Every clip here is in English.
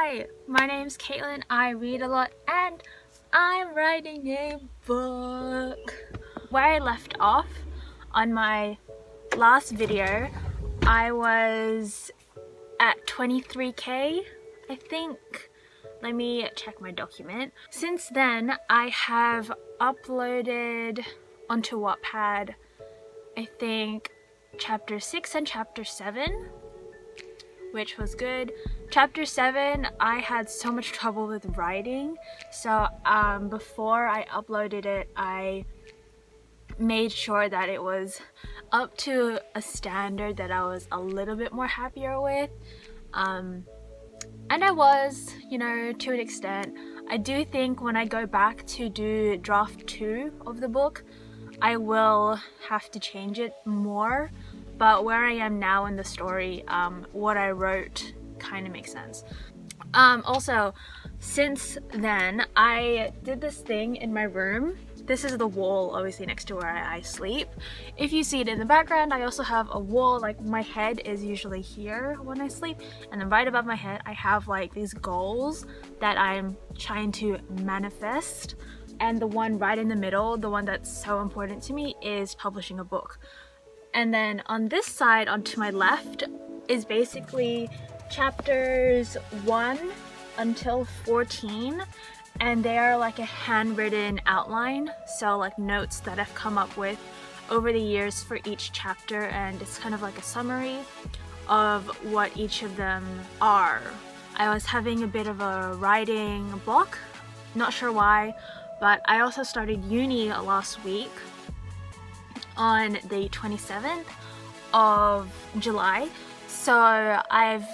Hi, my name's Caitlin. I read a lot and I'm writing a book. Where I left off on my last video, I was at 23k, I think. Let me check my document. Since then, I have uploaded onto Wattpad, I think, chapter 6 and chapter 7. Which was good. Chapter 7, I had so much trouble with writing, so before I uploaded it, I made sure that it was up to a standard that I was a little bit more happier with, and I was, you know, to an extent. I do think when I go back to do draft 2 of the book, I will have to change it more. But where I am now in the story, what I wrote kind of makes sense. Also, since then, I did this thing in my room. This is the wall, obviously, next to where I sleep. If you see it in the background, I also have a wall, like my head is usually here when I sleep. And then right above my head, I have like these goals that I'm trying to manifest. And the one right in the middle, the one that's so important to me, is publishing a book. And then on this side, onto my left, is basically chapters 1 until 14, and they are like a handwritten outline, so like notes that I've come up with over the years for each chapter, and it's kind of like a summary of what each of them are. I was having a bit of a writing block, not sure why, but I also started uni last week on the 27th of July, so I've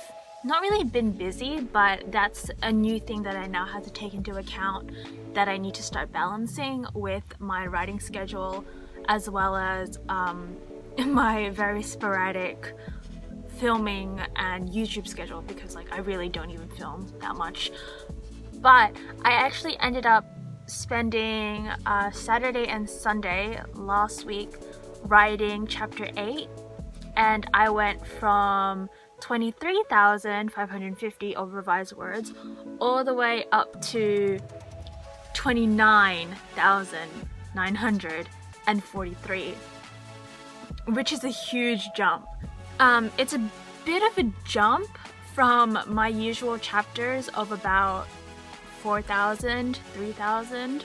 not really been busy, but that's a new thing that I now have to take into account, that I need to start balancing with my writing schedule as well as my very sporadic filming and YouTube schedule, because like I really don't even film that much. But I actually ended up spending Saturday and Sunday last week writing chapter 8, and I went from 23,550 of revised words all the way up to 29,943, which is a huge jump. It's a bit of a jump from my usual chapters of about 4,000, 3,000.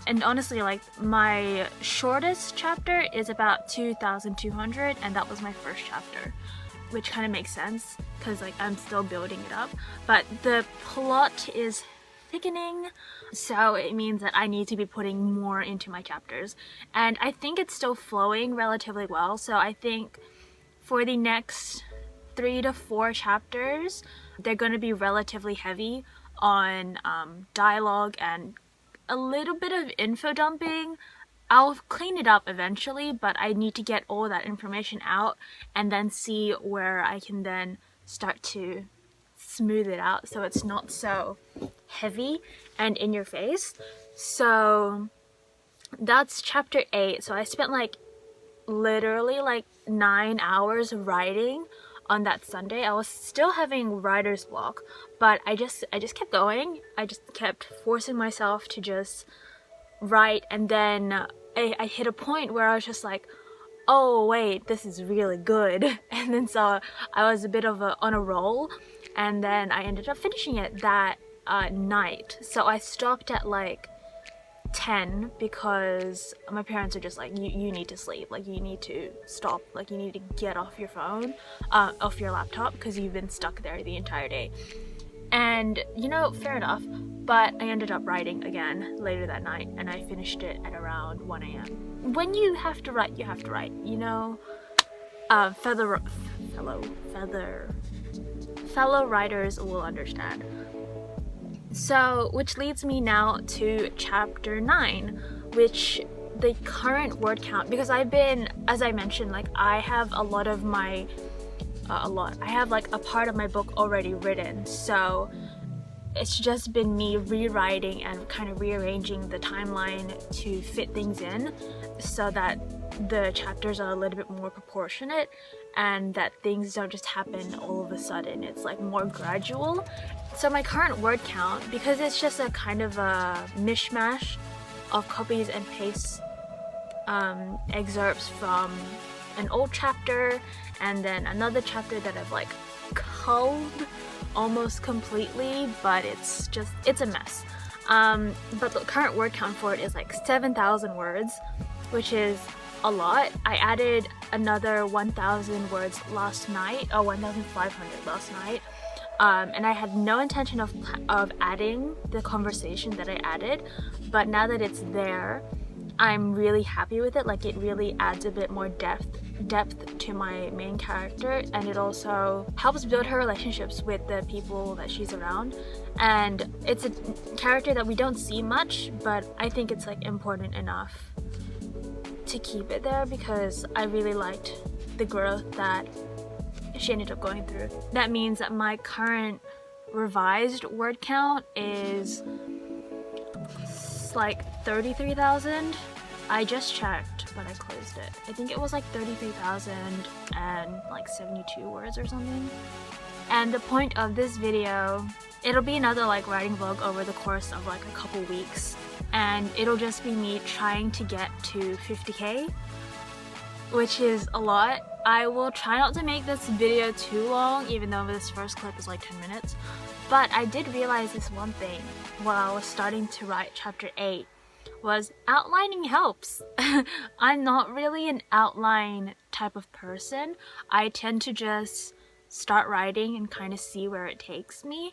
And honestly, like my shortest chapter is about 2,200, and that was my first chapter, which kind of makes sense because like I'm still building it up. But the plot is thickening, so it means that I need to be putting more into my chapters, and I think it's still flowing relatively well. So I think for the next 3 to 4 chapters, they're going to be relatively heavy on dialogue and a little bit of info dumping. I'll clean it up eventually, but I need to get all that information out and then see where I can then start to smooth it out so it's not so heavy and in your face. So that's chapter 8. So I spent like literally like 9 hours writing on that Sunday. I was still having writer's block, but I just kept going. I just kept forcing myself to just write, and then I hit a point where I was just like, oh wait, this is really good. And then so I was a bit of on a roll, and then I ended up finishing it that night. So I stopped at like 10 because my parents are just like, you need to sleep, like you need to stop, like you need to get off your phone, off your laptop, because you've been stuck there the entire day. And you know, fair enough, but I ended up writing again later that night, and I finished it at around 1 a.m. When you have to write, you have to write, you know. Fellow writers will understand. So, which leads me now to chapter 9, which the current word count, because I've been, as I mentioned, like I have a lot of my, I have like a part of my book already written, so it's just been me rewriting and kind of rearranging the timeline to fit things in so that the chapters are a little bit more proportionate. and that things don't just happen all of a sudden. It's like more gradual. So my current word count, because it's just a kind of a mishmash of copies and pastes excerpts from an old chapter and then another chapter that I've like culled almost completely, but it's a mess. But the current word count for it is like 7,000 words, which is a lot. I added another 1,000 words last night, or 1,500 last night, and I had no intention of adding the conversation that I added, but now that it's there, I'm really happy with it. Like, it really adds a bit more depth to my main character, and it also helps build her relationships with the people that she's around. And it's a character that we don't see much, but I think it's like important enough to keep it there because I really liked the growth that she ended up going through. That means that my current revised word count is like 33,000. I just checked, but I closed it. I think it was like 33,072 words or something. And the point of this video, it'll be another like writing vlog over the course of like a couple weeks, and it'll just be me trying to get to 50k, which is a lot. I will try not to make this video too long, even though this first clip is like 10 minutes. But I did realize this one thing while I was starting to write chapter 8 was outlining helps. I'm not really an outline type of person. I tend to just start writing and kind of see where it takes me.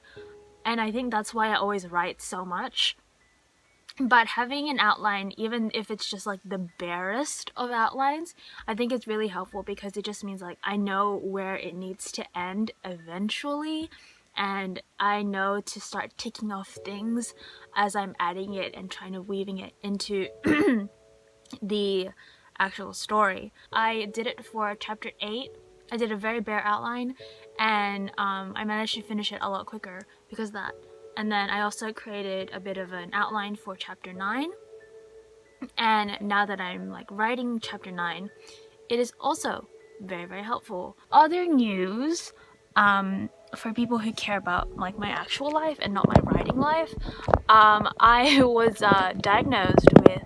And I think that's why I always write so much. But having an outline, even if it's just like the barest of outlines, I think it's really helpful because it just means like I know where it needs to end eventually, and I know to start ticking off things as I'm adding it and trying to weaving it into the actual story. I did it for chapter 8. I did a very bare outline, and I managed to finish it a lot quicker because of that. And then I also created a bit of an outline for chapter 9. And now that I'm like writing chapter 9, it is also very, very helpful. Other news, for people who care about like my actual life and not my writing life, I was diagnosed with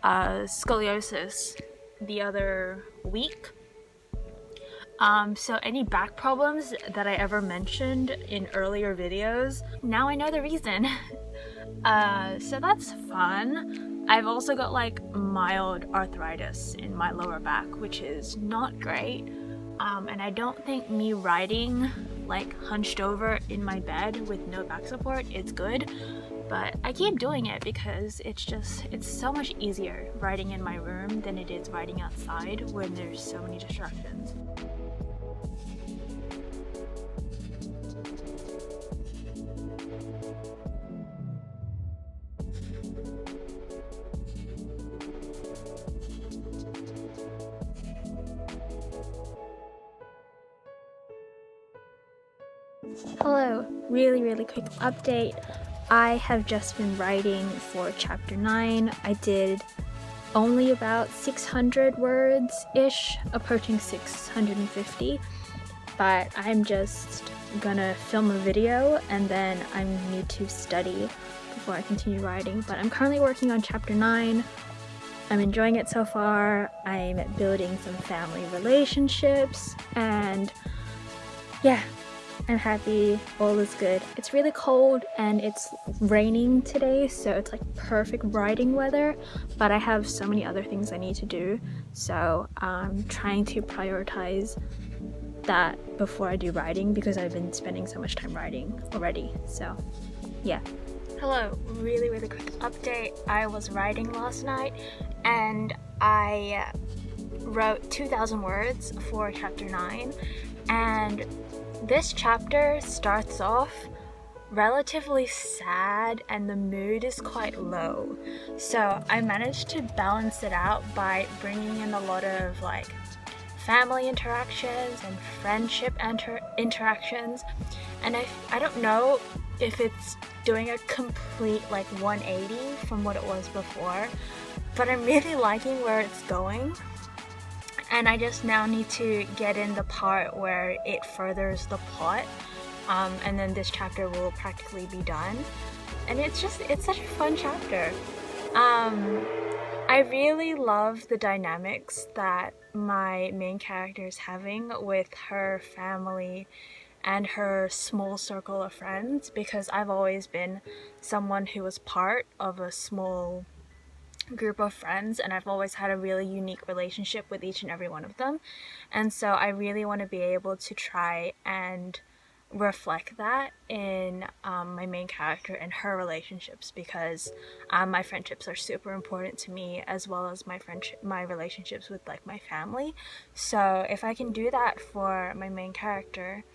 scoliosis the other week. So any back problems that I ever mentioned in earlier videos, now I know the reason. So that's fun. I've also got like mild arthritis in my lower back, which is not great. And I don't think me writing like hunched over in my bed with no back support is good, but I keep doing it because it's so much easier writing in my room than it is writing outside when there's so many distractions. Hello, really quick update. I have just been writing for chapter 9. I did only about 600 words-ish, approaching 650, but I'm just gonna film a video and then I need to study before I continue writing. But I'm currently working on chapter 9. I'm enjoying it so far. I'm building some family relationships, and yeah, I'm happy, all is good. It's really cold and it's raining today, so it's like perfect writing weather, but I have so many other things I need to do, so I'm trying to prioritize that before I do writing because I've been spending so much time writing already. So yeah. Hello, really quick update. I was writing last night and I wrote 2,000 words for chapter 9, and this chapter starts off relatively sad and the mood is quite low. So I managed to balance it out by bringing in a lot of like family interactions and friendship interactions. And I don't know if it's doing a complete like 180 from what it was before, but I'm really liking where it's going. and I just now need to get in the part where it furthers the plot, and then this chapter will practically be done. And it's such a fun chapter. I really love the dynamics that my main character is having with her family and her small circle of friends, because I've always been someone who was part of a small group of friends, and I've always had a really unique relationship with each and every one of them. And so I really want to be able to try and reflect that in my main character and her relationships, because my friendships are super important to me, as well as my relationships with like my family. So if I can do that for my main character,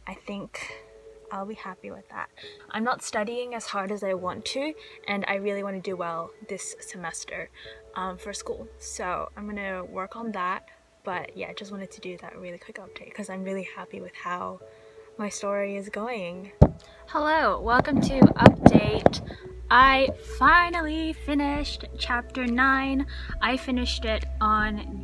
I think I'll be happy with that. I'm not studying as hard as I want to, and I really want to do well this semester for school, so I'm gonna work on that. But yeah, just wanted to do that really quick update because I'm really happy with how my story is going. Hello, welcome to Update. I finally finished chapter 9. I finished it on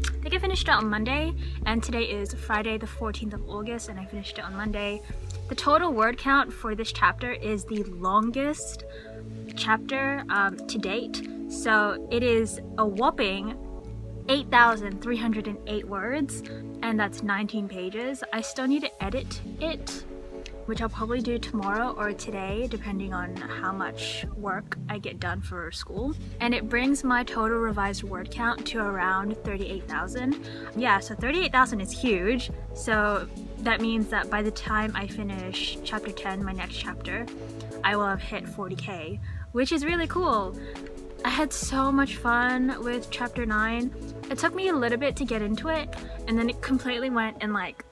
I think I finished it on Monday, and today is Friday the 14th of August, and I finished it on Monday. The total word count for this chapter is the longest chapter to date, so it is a whopping 8,308 words, and that's 19 pages. I still need to edit it, which I'll probably do tomorrow or today, depending on how much work I get done for school. And it brings my total revised word count to around 38,000. Yeah, so 38,000 is huge. So that means that by the time I finish chapter 10, my next chapter, I will have hit 40k, which is really cool. I had so much fun with chapter 9. It took me a little bit to get into it, and then it completely went in like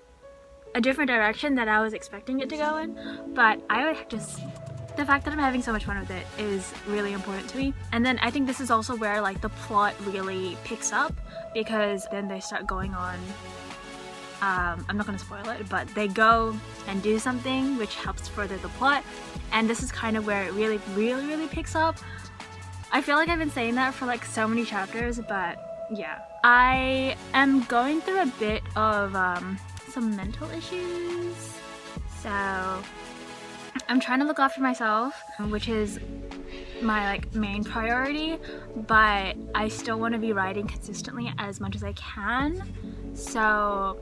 a different direction that I was expecting it to go in, but the fact that I'm having so much fun with it is really important to me. And then I think this is also where like the plot really picks up, because then they start going on, I'm not going to spoil it, but they go and do something which helps further the plot, and this is kind of where it really picks up. I feel like I've been saying that for like so many chapters, but yeah. I am going through a bit of some mental issues, so I'm trying to look after myself, which is my like main priority, but I still want to be writing consistently as much as I can. So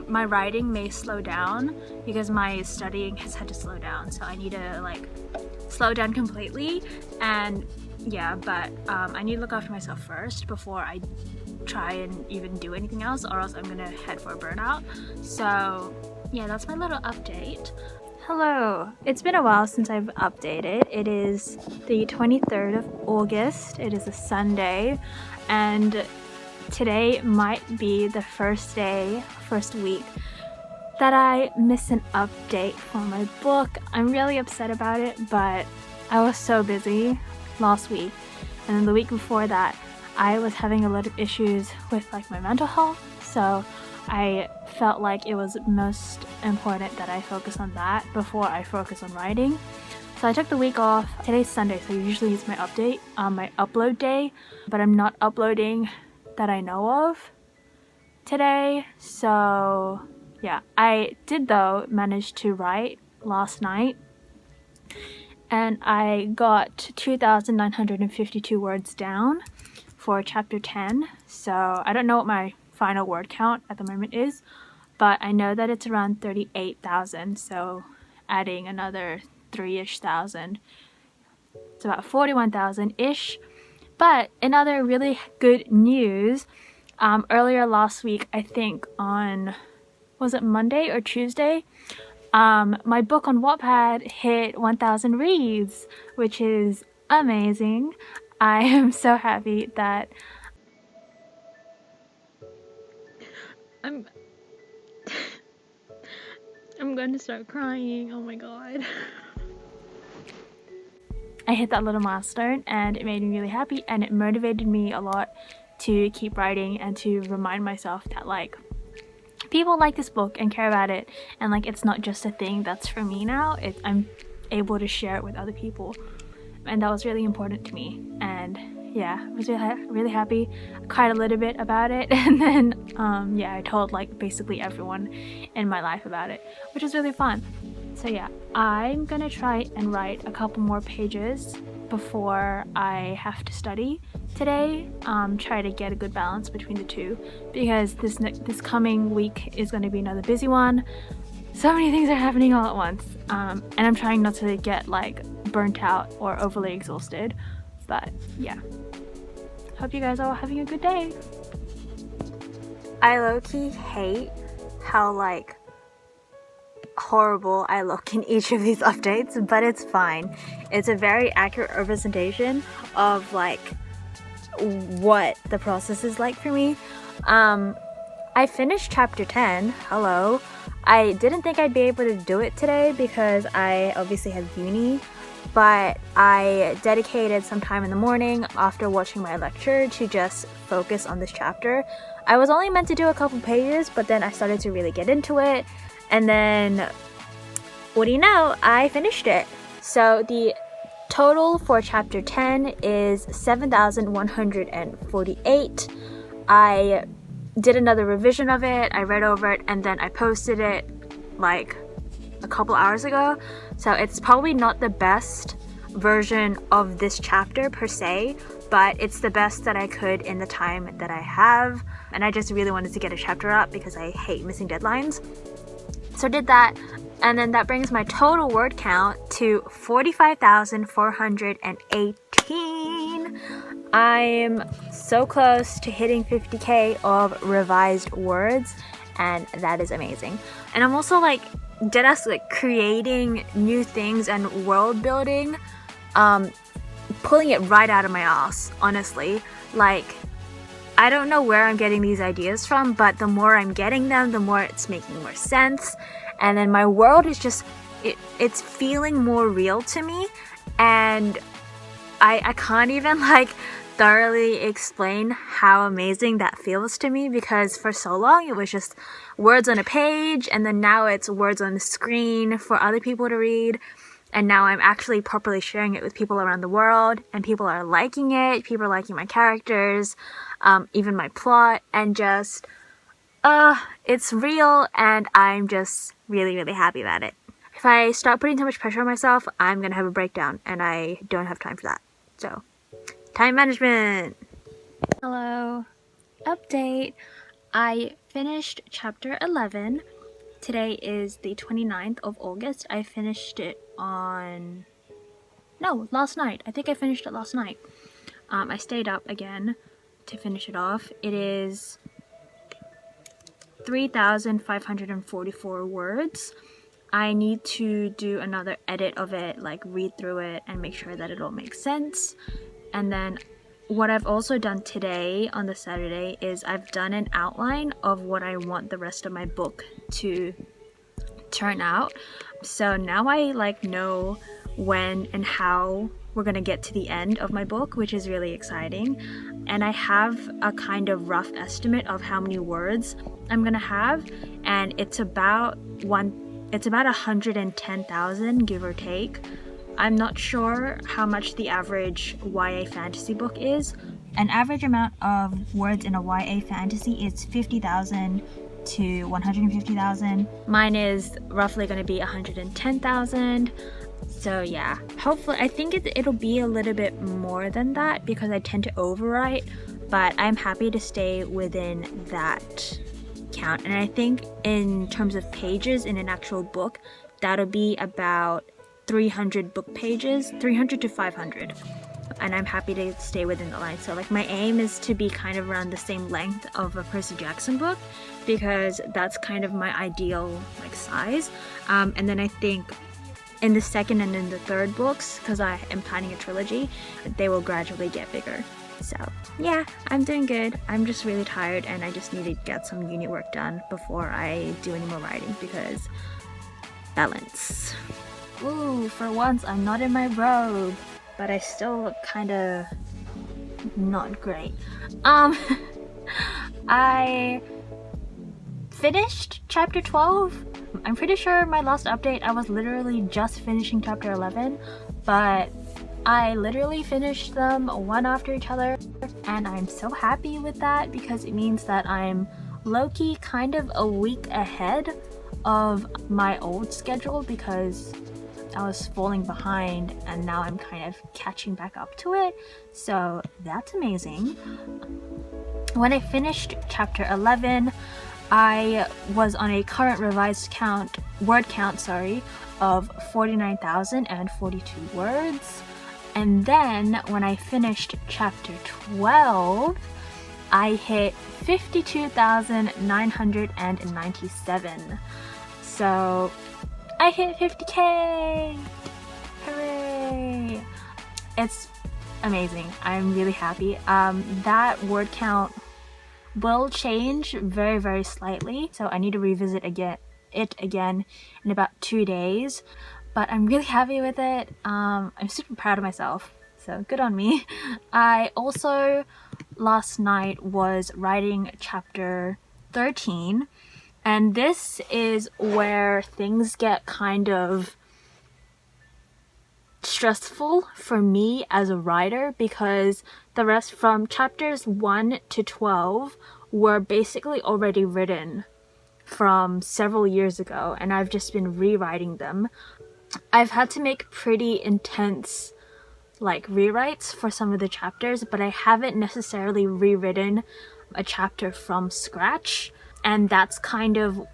my writing may slow down because my studying has had to slow down, so I need to like slow down completely. And yeah, but I need to look after myself first before I try and even do anything else, or else I'm gonna head for a burnout. So yeah, that's my little update. Hello, it's been a while since I've updated. It is the 23rd of August. It is a Sunday, and today might be the first week that I miss an update for my book. I'm really upset about it, but I was so busy last week, and then the week before that I was having a lot of issues with like my mental health, so I felt like it was most important that I focus on that before I focus on writing. So I took the week off. Today's Sunday, so usually it's my upload day, but I'm not uploading that I know of today. So yeah, I did though manage to write last night, and I got 2,952 words down for chapter 10. So I don't know what my final word count at the moment is, but I know that it's around 38,000, so adding another 3-ish thousand, it's about 41,000-ish. But in other really good news, earlier last week, I think on, was it Monday or Tuesday, my book on Wattpad hit 1,000 reads, which is amazing. I am so happy that I'm going to start crying. Oh my god. I hit that little milestone, and it made me really happy, and it motivated me a lot to keep writing and to remind myself that like people like this book and care about it, and like it's not just a thing that's for me now. I'm able to share it with other people, and that was really important to me. And yeah, I was really happy. I cried a little bit about it, and then yeah, I told like basically everyone in my life about it, which is really fun. So yeah, I'm gonna try and write a couple more pages before I have to study today. Try to get a good balance between the two, because this coming week is going to be another busy one. So many things are happening all at once, and I'm trying not to get like burnt out or overly exhausted. But yeah, hope you guys are all having a good day. I low-key hate how like horrible I look in each of these updates, but it's fine. It's a very accurate representation of like what the process is like for me. I finished chapter 10. Hello. I didn't think I'd be able to do it today because I obviously have uni, but I dedicated some time in the morning after watching my lecture to just focus on this chapter. I was only meant to do a couple pages, but then I started to really get into it, and then what do you know, I finished it. So the total for chapter 10 is 7,148. I did another revision of it, I read over it, and then I posted it like a couple hours ago. So it's probably not the best version of this chapter per se, but it's the best that I could in the time that I have. And I just really wanted to get a chapter up because I hate missing deadlines. So I did that, and then that brings my total word count to 45,418. I'm so close to hitting 50k of revised words, and that is amazing. And I'm also like deadass like creating new things and world building, pulling it right out of my ass, honestly. Like, I don't know where I'm getting these ideas from, but the more I'm getting them, the more it's making more sense. And then my world is just, it's feeling more real to me, and I can't even like thoroughly explain how amazing that feels to me, because for so long it was just words on a page, and then now it's words on the screen for other people to read, and now I'm actually properly sharing it with people around the world, and people are liking it, people are liking my characters, even my plot, and just it's real, and I'm just really happy about it. If I start putting too much pressure on myself, I'm gonna have a breakdown, and I don't have time for that. So time management. Hello. Update. I finished chapter 11. Today is the 29th of August. I finished it last night. I think I finished it last night. I stayed up again to finish it off. It is 3,544 words. I need to do another edit of it, like read through it and make sure that it all makes sense. And then what I've also done today on the Saturday is I've done an outline of what I want the rest of my book to turn out. So now I like know when and how we're gonna get to the end of my book, which is really exciting. And I have a kind of rough estimate of how many words I'm gonna have, and it's about 110,000, give or take. I'm not sure how much the average YA fantasy book is. An average amount of words in a YA fantasy is 50,000 to 150,000. Mine is roughly going to be 110,000. So yeah, hopefully, I think it'll be a little bit more than that because I tend to overwrite, but I'm happy to stay within that count. And I think in terms of pages in an actual book, that'll be about 300 book pages, 300 to 500. And I'm happy to stay within the line. So like my aim is to be kind of around the same length of a Percy Jackson book, because that's kind of my ideal like size. And then I think in the second and in the third books, because I am planning a trilogy, they will gradually get bigger. So yeah, I'm doing good. I'm just really tired, and I just need to get some uni work done before I do any more writing, because balance. Ooh, for once I'm not in my robe, but I still look kind of not great. I finished chapter 12. I'm pretty sure my last update I was literally just finishing chapter 11, but I literally finished them one after each other, and I'm so happy with that because it means that I'm low-key kind of a week ahead of my old schedule because I was falling behind and now I'm kind of catching back up to it, so that's amazing. When I finished chapter 11, I was on a current revised word count of 49,042 words. And then when I finished chapter 12, I hit 52,997. So I hit 50k! Hooray! It's amazing. I'm really happy. That word count will change very, very slightly, so I need to revisit it again in about 2 days. But I'm really happy with it. I'm super proud of myself, so good on me. I also last night was writing chapter 13, and this is where things get kind of stressful for me as a writer because the rest from chapters 1 to 12 were basically already written from several years ago, and I've just been rewriting them. I've had to make pretty intense rewrites for some of the chapters, but I haven't necessarily rewritten a chapter from scratch, and that's kind of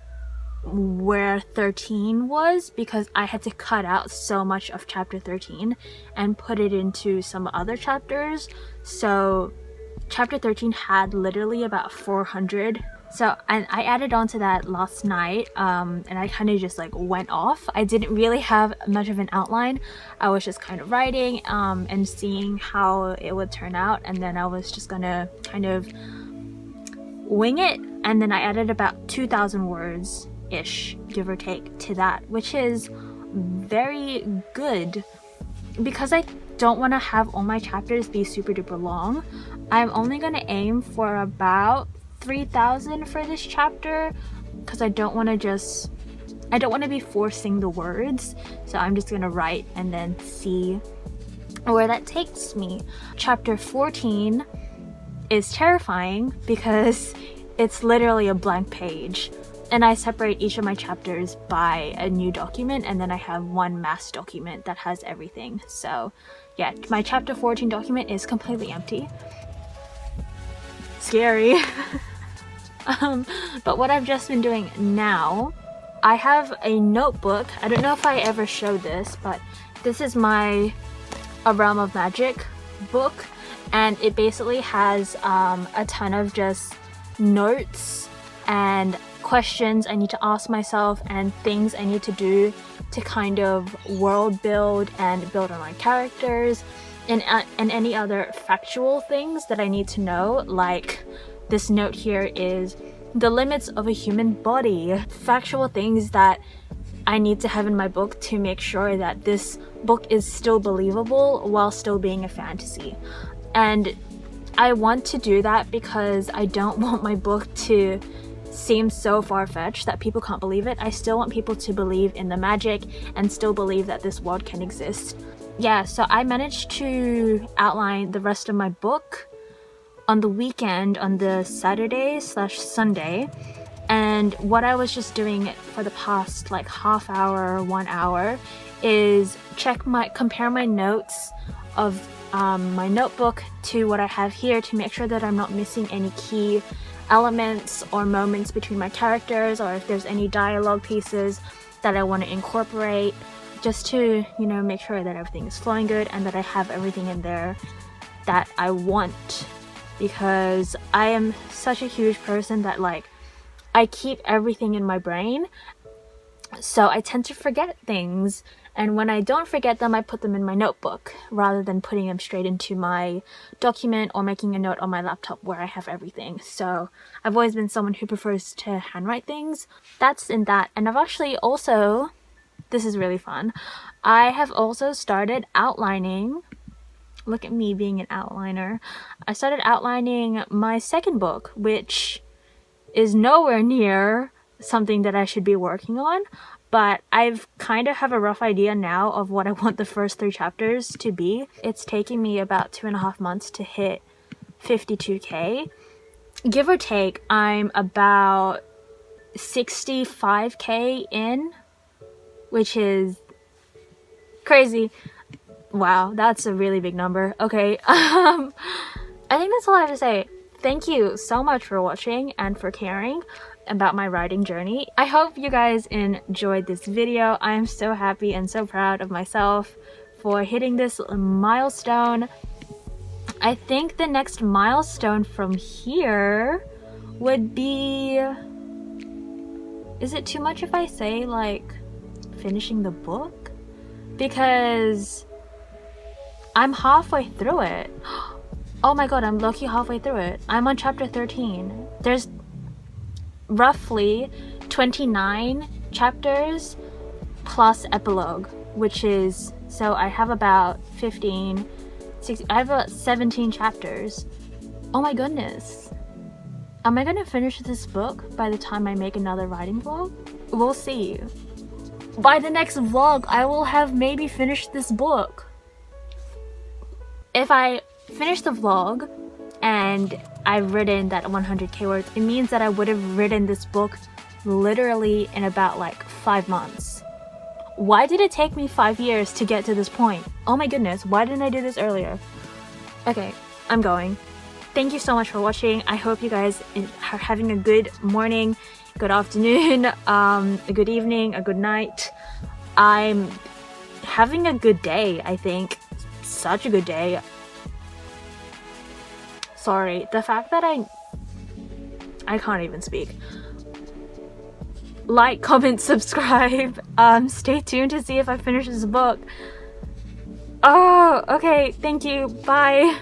where 13 was because I had to cut out so much of chapter 13 and put it into some other chapters. So chapter 13 had literally about 400. So, and I added on to that last night, and I kind of just went off. I didn't really have much of an outline. I was just kind of writing and seeing how it would turn out, and then I was just gonna kind of wing it, and then I added about 2,000 words ish, give or take, to that, which is very good because I don't want to have all my chapters be super duper long. I'm only going to aim for about 3,000 for this chapter because I don't want to be forcing the words, so I'm just going to write and then see where that takes me. Chapter 14 is terrifying because it's literally a blank page, and I separate each of my chapters by a new document, and then I have one mass document that has everything. So yeah, my chapter 14 document is completely empty. Scary. But what I've just been doing now, I have a notebook. I don't know if I ever showed this, but this is my A Realm of Magic book, and it basically has a ton of just notes and questions I need to ask myself and things I need to do to kind of world build and build on my characters, and any other factual things that I need to know. Like this note here is the limits of a human body. Factual things that I need to have in my book to make sure that this book is still believable while still being a fantasy. And I want to do that because I don't want my book to seem so far-fetched that people can't believe it. I still want people to believe in the magic and still believe that this world can exist. Yeah, so I managed to outline the rest of my book on the weekend, on the Saturday/Sunday, and what I was just doing for the past half hour, 1 hour is compare my notes of my notebook to what I have here to make sure that I'm not missing any key elements or moments between my characters, or if there's any dialogue pieces that I want to incorporate, just to, make sure that everything is flowing good and that I have everything in there that I want. Because I am such a huge person that I keep everything in my brain, so I tend to forget things, and when I don't forget them, I put them in my notebook rather than putting them straight into my document or making a note on my laptop where I have everything. So I've always been someone who prefers to handwrite things. That's in that. And I've actually also, this is really fun, I have also started outlining. Look at me being an outliner. I started outlining my second book, which is nowhere near something that I should be working on, but I've kind of have a rough idea now of what I want the first 3 chapters to be. It's taking me about 2.5 months to hit 52k. Give or take, I'm about 65k in, which is crazy. Wow, that's a really big number. Okay, I think that's all I have to say. Thank you so much for watching and for caring about my writing journey. I hope you guys enjoyed this video. I am so happy and so proud of myself for hitting this milestone. I think the next milestone from here would be... Is it too much if I say, like, finishing the book? Because I'm halfway through it. Oh my god, I'm low-key halfway through it. I'm on chapter 13. There's roughly 29 chapters plus epilogue, which is... So I have about 15... 16, I have about 17 chapters. Oh my goodness. Am I gonna finish this book by the time I make another writing vlog? We'll see. By the next vlog, I will have maybe finished this book. If I finish the vlog and I've written that 100k words, it means that I would have written this book literally in about like 5 months. Why did it take me 5 years to get to this point? Oh my goodness, why didn't I do this earlier? Okay, I'm going. Thank you so much for watching. I hope you guys are having a good morning, good afternoon, a good evening, a good night. I'm having a good day, I think. Such a good day. Sorry, the fact that I can't even speak. Like, comment, subscribe. Stay tuned to see if I finish this book. Oh, okay, thank you. Bye.